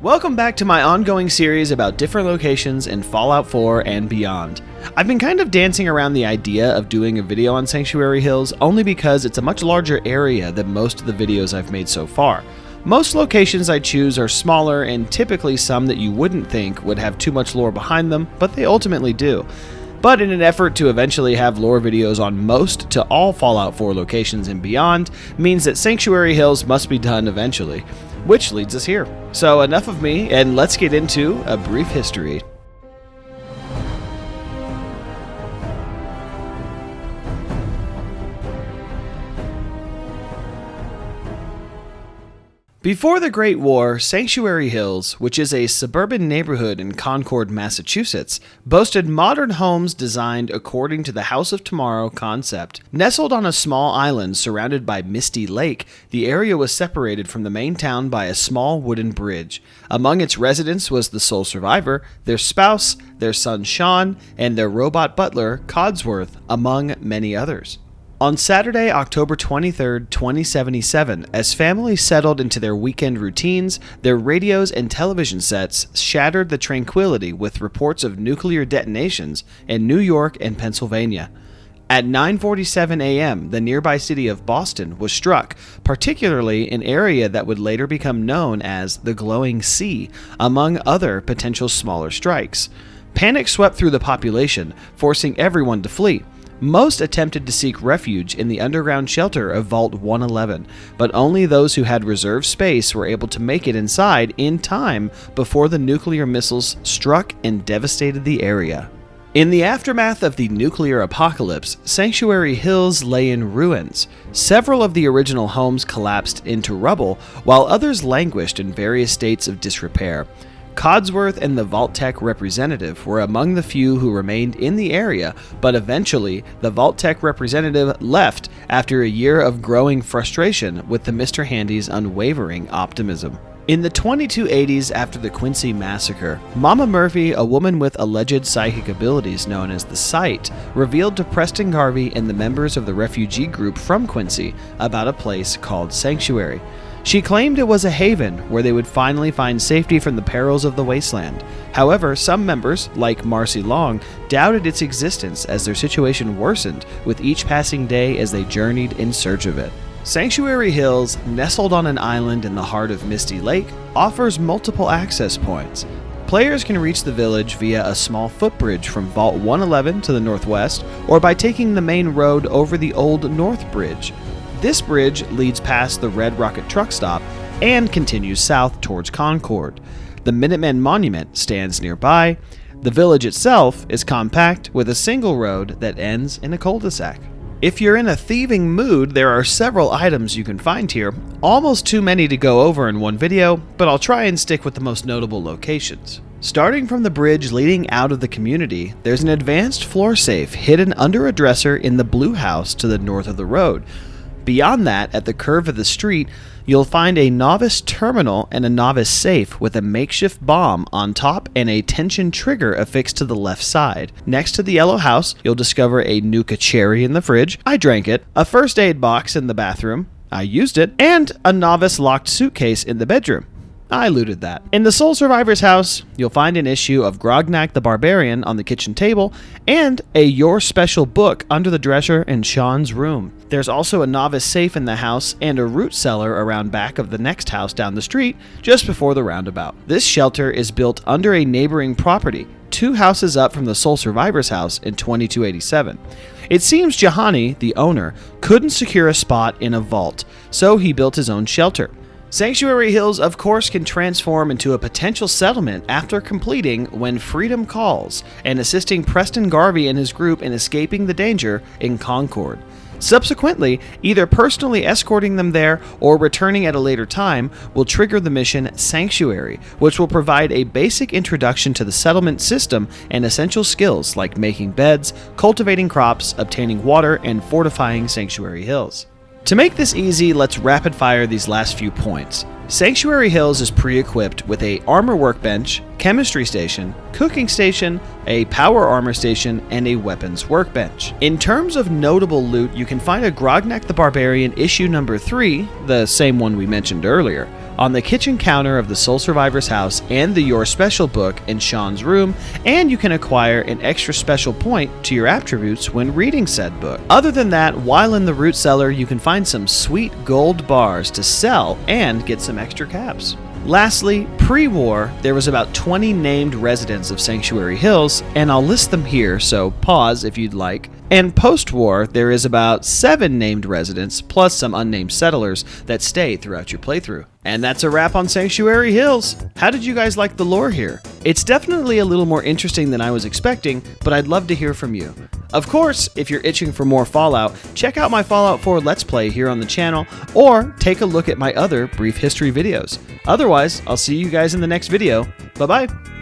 Welcome back to my ongoing series about different locations in Fallout 4 and beyond. I've been kind of dancing around the idea of doing a video on Sanctuary Hills only because it's a much larger area than most of the videos I've made so far. Most locations I choose are smaller and typically some that you wouldn't think would have too much lore behind them, but they ultimately do. But in an effort to eventually have lore videos on most to all Fallout 4 locations and beyond means that Sanctuary Hills must be done eventually. Which leads us here. So enough of me, and let's get into a brief history. Before the Great War, Sanctuary Hills, which is a suburban neighborhood in Concord, Massachusetts, boasted modern homes designed according to the House of Tomorrow concept. Nestled on a small island surrounded by Misty Lake, the area was separated from the main town by a small wooden bridge. Among its residents was the sole survivor, their spouse, their son Sean, and their robot butler, Codsworth, among many others. On Saturday, October 23, 2077, as families settled into their weekend routines, their radios and television sets shattered the tranquility with reports of nuclear detonations in New York and Pennsylvania. At 9:47 a.m., the nearby city of Boston was struck, particularly an area that would later become known as the Glowing Sea, among other potential smaller strikes. Panic swept through the population, forcing everyone to flee. Most attempted to seek refuge in the underground shelter of Vault 111, but only those who had reserved space were able to make it inside in time before the nuclear missiles struck and devastated the area. In the aftermath of the nuclear apocalypse, Sanctuary Hills lay in ruins. Several of the original homes collapsed into rubble, while others languished in various states of disrepair. Codsworth and the Vault-Tec representative were among the few who remained in the area, but eventually the Vault-Tec representative left after a year of growing frustration with the Mr. Handy's unwavering optimism. In the 2280s after the Quincy Massacre, Mama Murphy, a woman with alleged psychic abilities known as the Sight, revealed to Preston Garvey and the members of the refugee group from Quincy about a place called Sanctuary. She claimed it was a haven where they would finally find safety from the perils of the wasteland. However, some members, like Marcy Long, doubted its existence as their situation worsened with each passing day as they journeyed in search of it. Sanctuary Hills, nestled on an island in the heart of Misty Lake, offers multiple access points. Players can reach the village via a small footbridge from Vault 111 to the northwest, or by taking the main road over the Old North Bridge. This bridge leads past the Red Rocket truck stop and continues south towards Concord. The Minutemen Monument stands nearby. The village itself is compact with a single road that ends in a cul-de-sac. If you're in a thieving mood, there are several items you can find here, almost too many to go over in one video, but I'll try and stick with the most notable locations. Starting from the bridge leading out of the community, there's an advanced floor safe hidden under a dresser in the blue house to the north of the road. Beyond that, at the curve of the street, you'll find a novice terminal and a novice safe with a makeshift bomb on top and a tension trigger affixed to the left side. Next to the yellow house, you'll discover a Nuka cherry in the fridge. I drank it. A first aid box in the bathroom. I used it. And a novice locked suitcase in the bedroom. I looted that. In the sole survivor's house, you'll find an issue of Grognak the Barbarian on the kitchen table and a Your Special book under the dresser in Sean's room. There's also a novice safe in the house and a root cellar around back of the next house down the street just before the roundabout. This shelter is built under a neighboring property, 2 houses up from the sole survivor's house in 2287. It seems Jahani, the owner, couldn't secure a spot in a vault, so he built his own shelter. Sanctuary Hills, of course, can transform into a potential settlement after completing When Freedom Calls and assisting Preston Garvey and his group in escaping the danger in Concord. Subsequently, either personally escorting them there or returning at a later time will trigger the mission Sanctuary, which will provide a basic introduction to the settlement system and essential skills like making beds, cultivating crops, obtaining water, and fortifying Sanctuary Hills. To make this easy, let's rapid fire these last few points. Sanctuary Hills is pre-equipped with a armor workbench, chemistry station, cooking station, a power armor station, and a weapons workbench. In terms of notable loot, you can find a Grognak the Barbarian issue number 3, the same one we mentioned earlier, on the kitchen counter of the sole survivor's house and the Your Special book in Sean's room, and you can acquire an extra special point to your attributes when reading said book. Other than that, while in the root cellar, you can find some sweet gold bars to sell and get some extra caps. Lastly, pre-war, there was about 20 named residents of Sanctuary Hills, and I'll list them here, so pause if you'd like. And post-war, there is about 7 named residents, plus some unnamed settlers that stay throughout your playthrough. And that's a wrap on Sanctuary Hills. How did you guys like the lore here? It's definitely a little more interesting than I was expecting, but I'd love to hear from you. Of course, if you're itching for more Fallout, check out my Fallout 4 Let's Play here on the channel, or take a look at my other brief history videos. Otherwise, I'll see you guys in the next video. Bye-bye!